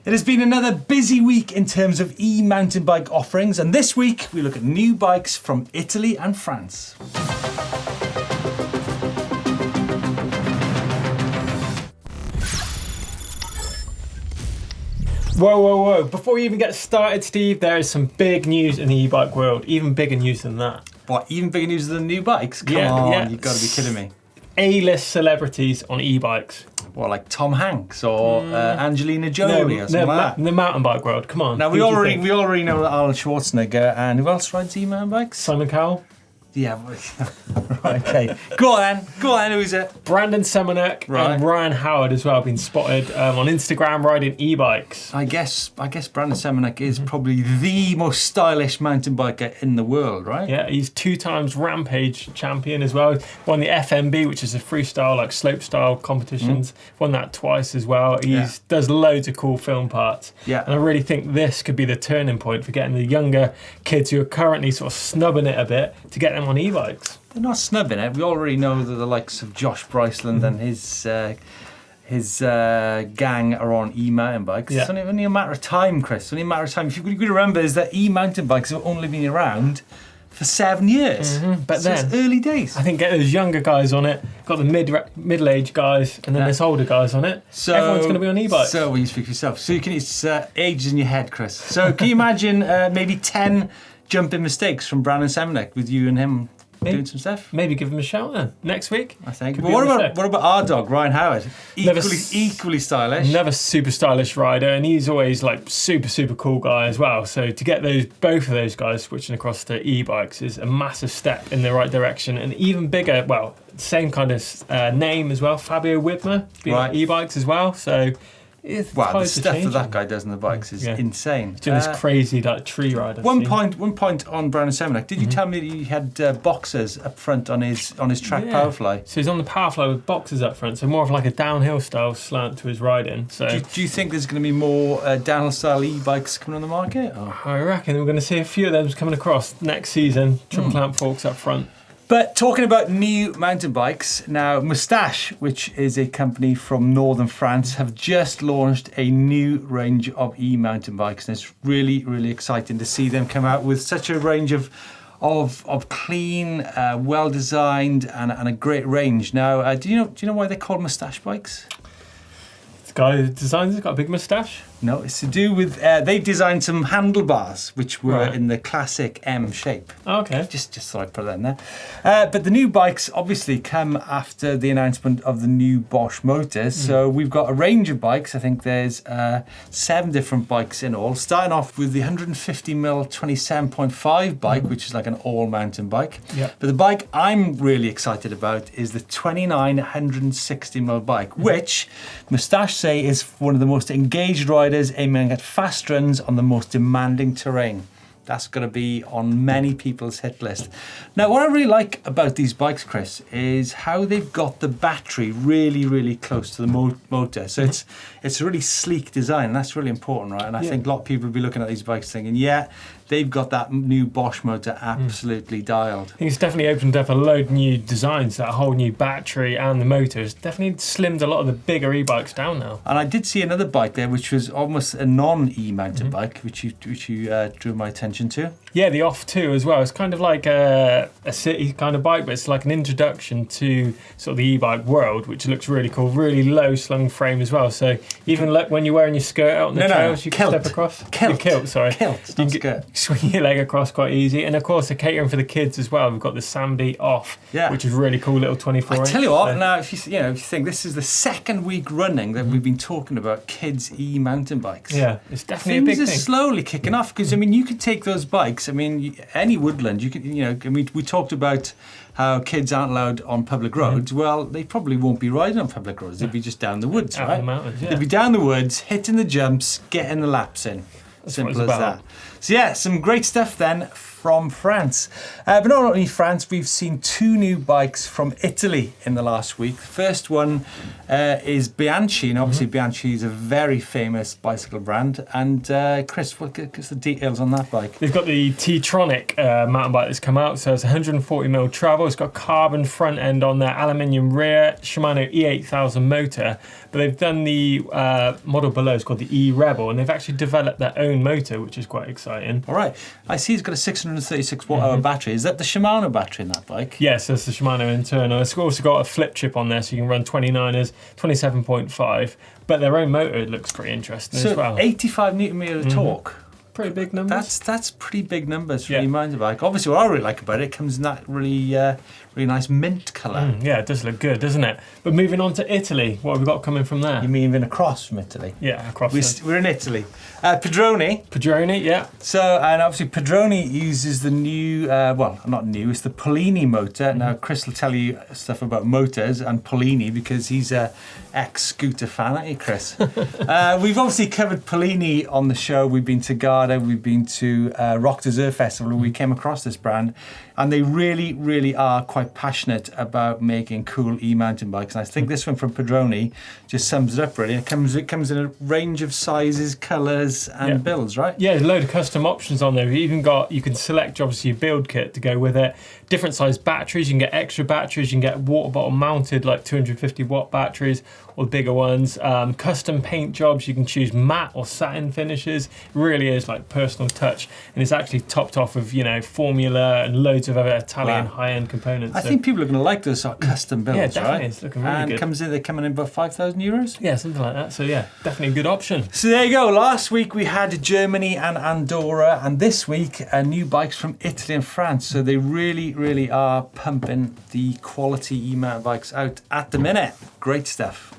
It has been another busy week in terms of e-mountain bike offerings, and this week we look at new bikes from Italy and France. Whoa. Before you even get started, Steve, there is some big news in the e-bike world. Even bigger news than that. What, even bigger news than new bikes? Come on, you've got to be kidding me. A-list celebrities on e-bikes. What, like Tom Hanks or Angelina Jolie or something like that? The mountain bike world, come on. Now, we already know that Arnold Schwarzenegger, and who else rides e-mountain bikes? Simon Cowell. Yeah, right, okay. Go on then, who is it? Brandon Semenuk and Ryan Howard as well have been spotted on Instagram riding e-bikes. I guess Brandon Semenuk is probably the most stylish mountain biker in the world, right? Yeah, he's 2 times Rampage champion as well. Won the FMB, which is a freestyle, like slope style competitions. Won that twice as well. He does loads of cool film parts. Yeah. And I really think this could be the turning point for getting the younger kids who are currently sort of snubbing it a bit to get them on e-bikes. They're not snubbing it. We already know that the likes of Josh Bryceland and his gang are on e-mountain bikes. Yeah. It's only a matter of time, Chris. It's only a matter of time. If you could remember, is that e-mountain bikes have only been around for 7 years. But so then it's early days. I think get those younger guys on it, got the middle-aged guys, and then there's older guys on it. So everyone's going to be on e-bikes. So when you speak for yourself, so you can it's ages in your head, Chris. So can you imagine maybe 10 jumping mistakes from Brandon Semenuk with you and him doing some stuff? Maybe give him a shout then next week. I think. But what about our dog Ryan Howard? Equally stylish. Another super stylish rider, and he's always like super cool guy as well. So to get both of those guys switching across to e-bikes is a massive step in the right direction, and even bigger. Well, same kind of name as well. Fabio Widmer being on e-bikes as well. So. Wow, the stuff that guy does on the bikes is insane. He's doing this crazy like tree ride. One point on Brandon Semenuk. Did you tell me that he had boxers up front on his Trek Powerfly? So he's on the Powerfly with boxers up front, so more of like a downhill style slant to his riding. So do you think there's going to be more downhill style e-bikes coming on the market? Or? I reckon we're going to see a few of them coming across next season. Triple clamp forks up front. But talking about new mountain bikes, now Moustache, which is a company from northern France, have just launched a new range of e-mountain bikes, and it's really exciting to see them come out with such a range of clean, well designed, and a great range. Now, do you know why they're called Moustache bikes? The guy who designs it got a big moustache. No, it's to do with they designed some handlebars which were in the classic M shape. Oh, okay. Just thought I'd put that in there. But the new bikes obviously come after the announcement of the new Bosch motors. So we've got a range of bikes. I think there's 7 different bikes in all. Starting off with the 150mm 27.5 bike, which is like an all-mountain bike. Yep. But the bike I'm really excited about is the 29 160mm bike, which Moustache say is one of the most engaged riders aiming at fast runs on the most demanding terrain. That's going to be on many people's hit list. Now, what I really like about these bikes, Chris, is how they've got the battery really close to the motor. So it's a really sleek design, and that's really important, right? And I think a lot of people will be looking at these bikes thinking, they've got that new Bosch motor absolutely dialed. I think it's definitely opened up a load of new designs. That whole new battery and the motor has definitely slimmed a lot of the bigger e-bikes down now. And I did see another bike there, which was almost a non-e-mountain bike, which you drew my attention to. Yeah, the Off 2 as well. It's kind of like a city kind of bike, but it's like an introduction to sort of the e-bike world, which looks really cool. Really low slung frame as well. So even when you're wearing your skirt out on the trails, you can step across. Kilt, sorry. Kilt, not skirt. Swing your leg across quite easy. And of course, they're catering for the kids as well. We've got the Samdi Off, which is really cool little 24-inch. I tell you what, now if you think this is the second week running that we've been talking about kids e-mountain bikes. Yeah, it's definitely a big thing. Things are slowly kicking off because you could take those bikes. Any woodland, you can. We talked about how kids aren't allowed on public roads. Well, they probably won't be riding on public roads. They'd be just down the woods, out right? in the mountains, They'd be down the woods, hitting the jumps, getting the laps in. Simple as that. So yeah, some great stuff then from France. But not only France, we've seen 2 new bikes from Italy in the last week. The first one is Bianchi, and obviously Bianchi is a very famous bicycle brand. And Chris, what's the details on that bike? They've got the T-Tronic mountain bike that's come out, so it's 140mm travel. It's got carbon front end on there, aluminium rear, Shimano E8000 motor. But they've done the model below, it's called the E-Rebel, and they've actually developed their own motor, which is quite exciting. All right. I see it's got a 636 watt-hour battery. Is that the Shimano battery in that bike? Yes, that's the Shimano internal. It's also got a flip chip on there, so you can run 29ers, 27.5. But their own motor looks pretty interesting as well. 85 newton meter of torque. Pretty big numbers. That's pretty big numbers for a mountain bike. Obviously, what I really like about it comes in that really nice mint colour. Yeah, it does look good, doesn't it? But moving on to Italy, what have we got coming from there? You mean even across from Italy? Yeah, across. We're in Italy. Pedroni. Pedroni, yeah. So, and obviously Pedroni uses the new, well, not new, it's the Polini motor. Now, Chris will tell you stuff about motors and Polini because he's a ex-scooter fan, aren't you, Chris? We've obviously covered Polini on the show. We've been to Garda, we've been to Rock Desert Festival, and we came across this brand. And they really, really are quite passionate about making cool e-mountain bikes. And I think this one from Pedroni just sums it up really. It comes in a range of sizes, colours and builds, right? Yeah, there's a load of custom options on there. You can select obviously your build kit to go with it. Different size batteries, you can get extra batteries, you can get water bottle mounted like 250 watt batteries or the bigger ones. Custom paint jobs, you can choose matte or satin finishes. It really is like personal touch. And it's actually topped off of, formula and loads of other Italian high-end components. I think people are going to like those sort of custom builds, yeah, definitely. right? It's looking really good. And they're coming in about €5,000? Yeah, something like that. So yeah, definitely a good option. So there you go. Last week we had Germany and Andorra, and this week new bikes from Italy and France. So they really, really are pumping the quality e-mountain bikes out at the minute. Great stuff.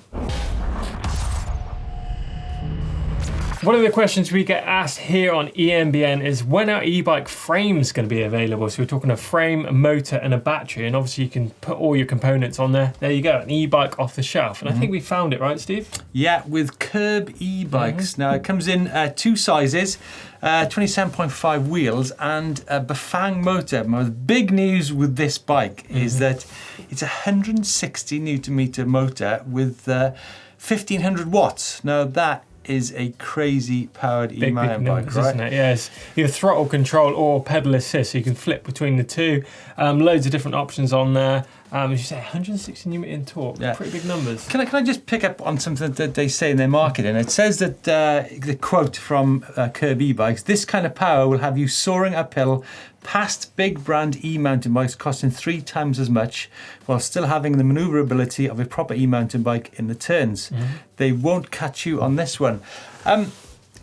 One of the questions we get asked here on EMBN is when our e-bike frame's going to be available. So we're talking a frame, a motor and a battery, and obviously you can put all your components on there. There you go, an e-bike off the shelf. And I think we found it, right, Steve? Yeah, with Curb e-bikes. Now it comes in 2 sizes, 27.5 wheels and a Bafang motor. Now, the big news with this bike is that it's a 160 newton meter motor with 1500 watts. Now that is a crazy powered e-mountain bike, right? Isn't it? Yes, either throttle control or pedal assist, so you can flip between the two. Loads of different options on there. As you say, 160 Newton torque, pretty big numbers. Can I just pick up on something that they say in their marketing? It says that, the quote from Curb e-bikes, this kind of power will have you soaring uphill past big brand e-mountain bikes costing 3 times as much while still having the manoeuvrability of a proper e-mountain bike in the turns. They won't catch you on this one.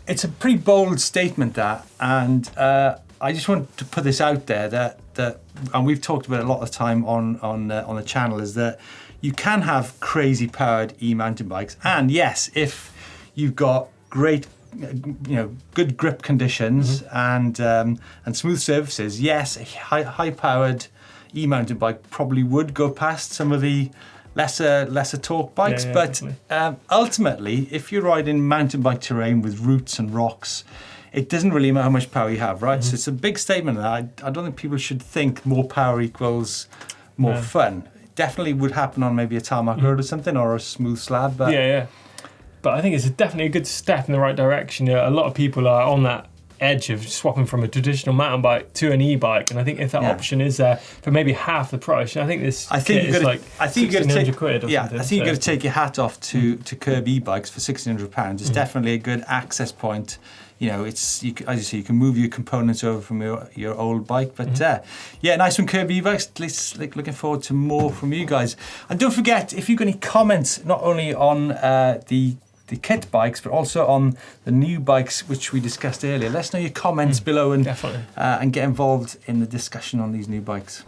It's a pretty bold statement, that, and I just want to put this out there that and we've talked about it a lot of time on the channel, is that you can have crazy powered e-mountain bikes, and yes, if you've got great, good grip conditions and smooth surfaces, yes, a high powered e-mountain bike probably would go past some of the lesser torque bikes, but ultimately, if you're riding mountain bike terrain with roots and rocks, it doesn't really matter how much power you have, right? So it's a big statement. I don't think people should think more power equals more fun. It definitely would happen on maybe a tarmac road or something, or a smooth slab. But but I think it's definitely a good step in the right direction. A lot of people are on that edge of swapping from a traditional mountain bike to an e-bike, and I think if that option is there for maybe half the price, I think this kit is like £1,600 quid or something. I think you've got to take your hat off to Curb e-bikes for £1,600. It's definitely a good access point. It's as you say, you can move your components over from your old bike. But nice one, Curb e-bikes. Looking forward to more from you guys. And don't forget, if you've got any comments, not only on the kit bikes, but also on the new bikes which we discussed earlier, let us know your comments below and get involved in the discussion on these new bikes.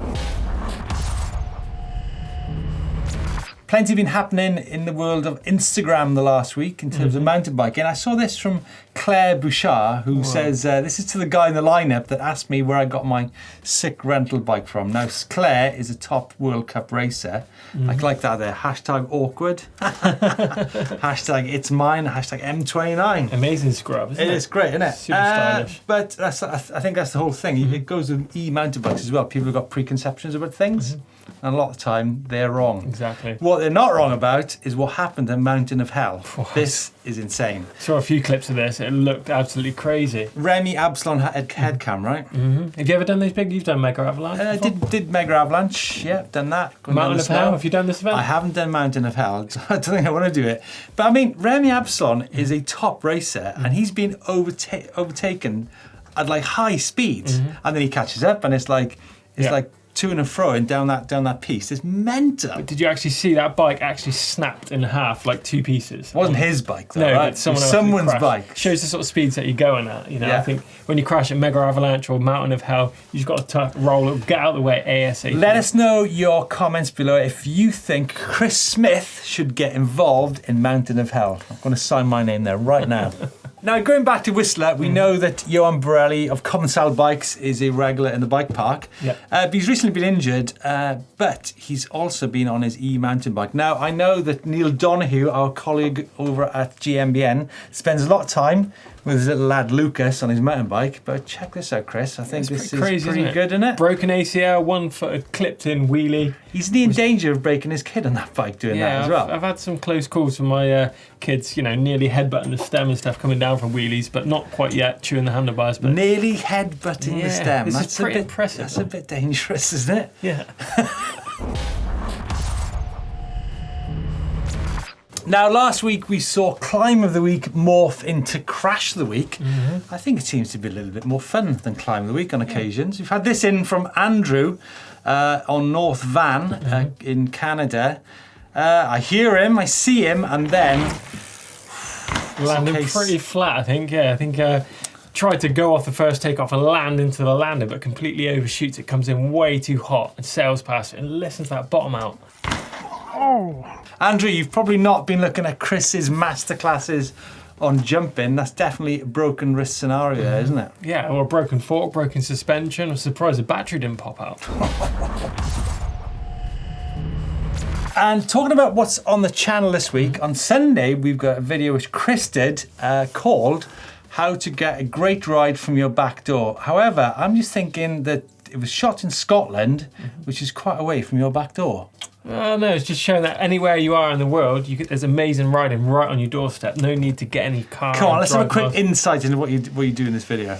plenty been happening in the world of Instagram the last week in terms of mountain biking. I saw this from Claire Bouchard, who says, this is to the guy in the lineup that asked me where I got my sick rental bike from. Now, Claire is a top World Cup racer. I like that there. Hashtag awkward. Hashtag it's mine. Hashtag M29. Amazing scrub, isn't it? It is great, isn't it? Super stylish. But I think that's the whole thing. It goes with e-mountain bikes as well. People have got preconceptions about things. And a lot of the time, they're wrong. Exactly. What they're not wrong about is what happened at Mountain of Hell. What? This is insane. Saw a few clips of this. It looked absolutely crazy. Remy Absalon had head cam, right? Have you ever done these big? You've done Mega Avalanche before? Did Mega Avalanche, yeah, done that. Mountain of Hell, have you done this event? I haven't done Mountain of Hell. I don't think I want to do it. But I mean, Remy Absalon is a top racer and he's been overtaken at like high speeds. And then he catches up and it's like to and fro and down that piece. It's mental. But did you actually see that bike actually snapped in half, like two pieces? It wasn't his bike though, no, right? But someone's bike. Shows the sort of speeds that you're going at. You know, I think when you crash at Mega Avalanche or Mountain of Hell, you've got to roll, get out of the way ASAP. Let us know your comments below if you think Chris Smith should get involved in Mountain of Hell. I'm going to sign my name there right now. Now, going back to Whistler, we know that Johan Borelli of Commensal Bikes is a regular in the bike park. But he's recently been injured, but he's also been on his e-mountain bike. Now, I know that Neil Donahue, our colleague over at GMBN, spends a lot of time with his little lad Lucas on his mountain bike. But check this out, Chris. I think this is crazy, pretty good, isn't it? Broken ACL, 1 foot clipped in wheelie. He's in danger of breaking his kid on that bike doing that as well. I've had some close calls from my kids, you know, nearly headbutting the stem and stuff coming down from wheelies, but not quite yet, chewing the handlebars. But nearly headbutting the stem. That's pretty impressive. That's a bit dangerous, isn't it? Yeah. Now, last week we saw Climb of the Week morph into Crash of the Week. I think it seems to be a little bit more fun than Climb of the Week on occasions. We've had this in from Andrew on North Van in Canada. I hear him, I see him, and then... landing pretty flat, I think. Yeah, I think tried to go off the first takeoff and land into the landing, but completely overshoots it, comes in way too hot and sails past it and listens to that bottom out. Andrew, you've probably not been looking at Chris's masterclasses on jumping. That's definitely a broken wrist scenario, isn't it? Yeah, or a broken fork, broken suspension. I'm surprised the battery didn't pop out. And talking about what's on the channel this week, on Sunday we've got a video which Chris did called How to Get a Great Ride from Your Back Door. However, I'm just thinking that it was shot in Scotland, which is quite away from your back door. No, it's just showing that anywhere you are in the world, there's amazing riding right on your doorstep. No need to get any car. Come on, let's have a quick insight into what you do in this video.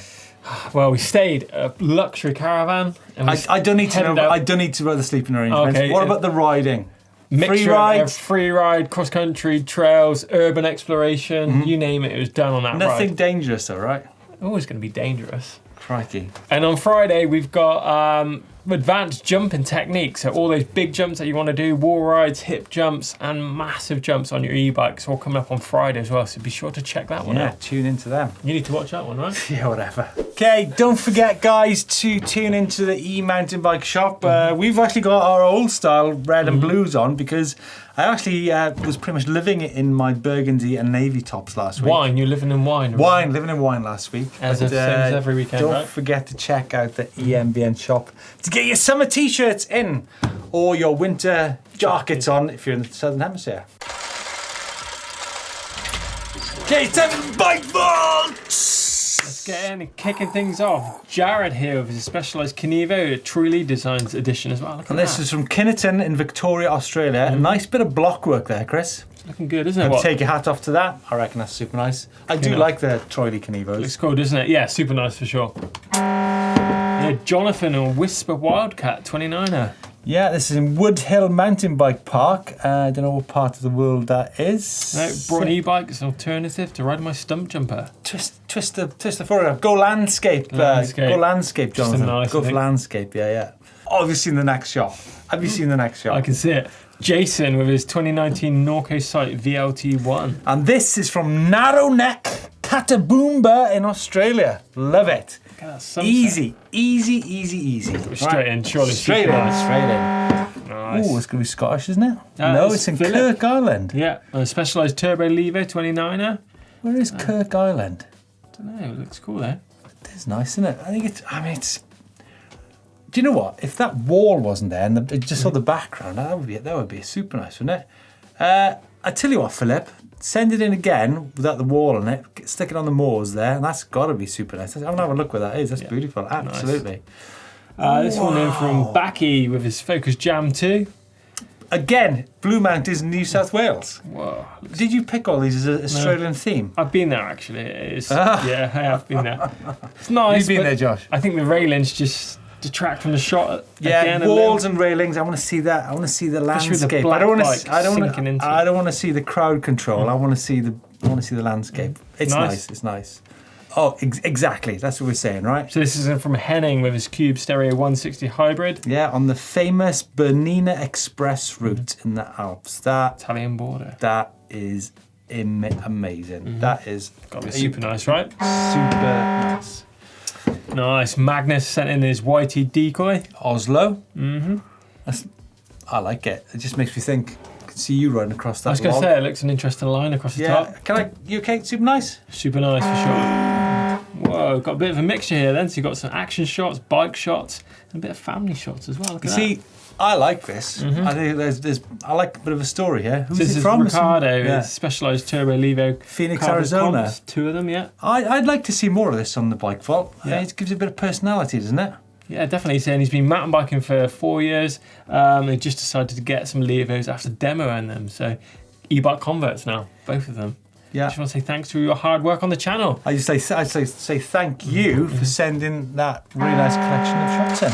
Well, we stayed at a luxury caravan. And I don't need to know. I don't need to know the sleeping arrangements. Okay, what about the riding? Free ride, cross country, trails, urban exploration, you name it. It was done on that ride. Nothing dangerous, though, right? Always going to be dangerous. Crikey. And on Friday, we've got advanced jumping techniques. So all those big jumps that you want to do, wall rides, hip jumps, and massive jumps on your e-bikes, all coming up on Friday as well. So be sure to check that one out. Tune into them. You need to watch that one, right? Yeah, whatever. Okay, don't forget, guys, to tune into the e-mountain bike shop. We've actually got our old style red and blues on because I actually was pretty much living it in my burgundy and navy tops last week. Wine, you're living in wine. Right? Living in wine last week. Same as every weekend, Don't forget to check out the EMBN shop to get your summer t-shirts in or your winter jackets on if you're in the Southern Hemisphere. Okay, it's time for the bike vaults! Let's get in and kicking things off. Jared here with his Specialized Kenevo, a Truly Designs edition as well. And this is from Kinnerton in Victoria, Australia. A nice bit of block work there, Chris. It's looking good, isn't it? Take your hat off to that. I reckon that's super nice. I do like the Troily Kenevos. Looks cool, doesn't it? Yeah, super nice for sure. Yeah, Jonathan on Whisper Wildcat 29er. Yeah, this is in Wood Hill Mountain Bike Park. I don't know what part of the world that is. No, brought an e-bike as an alternative to riding my stump jumper. Twist the photograph. Go landscape. Go landscape, Jonathan. Nice, go for landscape, yeah. Oh, have you seen the next shot? Have you seen the next shot? I can see it. Jason with his 2019 Norco Sight VLT1. And this is from Narrow Neck, Kataboomba in Australia. Love it. Easy. Straight in, surely. Straight in. Nice. Oh, it's going to be Scottish, isn't it? No, it's in Philip. Kirk Island. Yeah, a Specialized Turbo Levo 29er. Where is Kirk Island? I don't know, it looks cool though. It's nice, isn't it? I think it's. Do you know what? If that wall wasn't there and just saw the background, that would be super nice, wouldn't it? I tell you what, Philip, send it in again without the wall on it. Stick it on the moors there, and that's got to be super nice. I'm gonna have a look where that is. That's beautiful, absolutely. Nice. This one in from Backy with his Focus Jam 2. Again, Blue Mountains, New South Wales. Whoa. Did you pick all these as an Australian theme? I've been there actually. Yeah, I have been there. It's nice. You've been there, Josh. I think the railings just detract from the shot. Yeah, again walls and railings. I want to see that. I want to see the landscape. I don't want to see the crowd control. I want to see the landscape. It's nice. It's nice. Oh, exactly. That's what we're saying, right? So this is from Henning with his Cube Stereo 160 hybrid. Yeah, on the famous Bernina Express route in the Alps. That Italian border. That is amazing. That is gotta be super nice, right? Super nice. Nice. Magnus sent in his YT decoy. Oslo. I like it. It just makes me think. I can see you running across that. I was going to say it looks an interesting line across the top. You okay? Super nice. Super nice for sure. Whoa, got a bit of a mixture here then. So you've got some action shots, bike shots, and a bit of family shots as well. Look at that. I like this. I think I like a bit of a story here. Who's this it from? Ricardo, his Specialized Turbo Levo. Phoenix, Arizona. Comps, 2 of them, yeah. I'd like to see more of this on the Bike Vault. Yeah. It gives it a bit of personality, doesn't it? Yeah, definitely. Saying he's been mountain biking for 4 years. He just decided to get some Levos after demoing them. So e-bike converts now, both of them. Yeah. I just want to say thanks for your hard work on the channel. I'd say thank you for sending that really nice collection of shots in.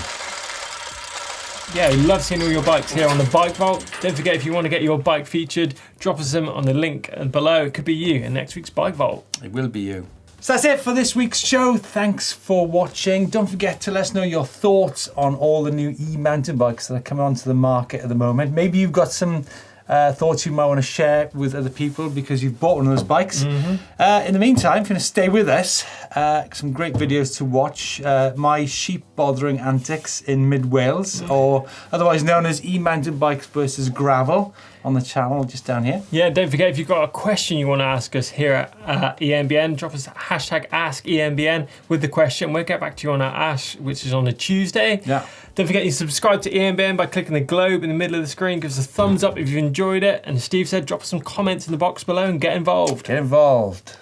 Yeah, we love seeing all your bikes here on the Bike Vault. Don't forget, if you want to get your bike featured, drop us them on the link below. It could be you in next week's Bike Vault. It will be you. So that's it for this week's show. Thanks for watching. Don't forget to let us know your thoughts on all the new e-mountain bikes that are coming onto the market at the moment. Maybe you've got some thoughts you might want to share with other people because you've bought one of those bikes. In the meantime, if you're going to stay with us, some great videos to watch. My sheep bothering antics in mid-Wales, or otherwise known as e-mountain bikes versus gravel, on the channel just down here. Yeah, don't forget, if you've got a question you want to ask us here at EMBN, drop us #AskEMBN with the question. We'll get back to you on our Ash, which is on a Tuesday. Yeah. Don't forget you subscribe to EMBN by clicking the globe in the middle of the screen. Give us a thumbs up if you enjoyed it. And as Steve said, drop some comments in the box below and get involved. Get involved.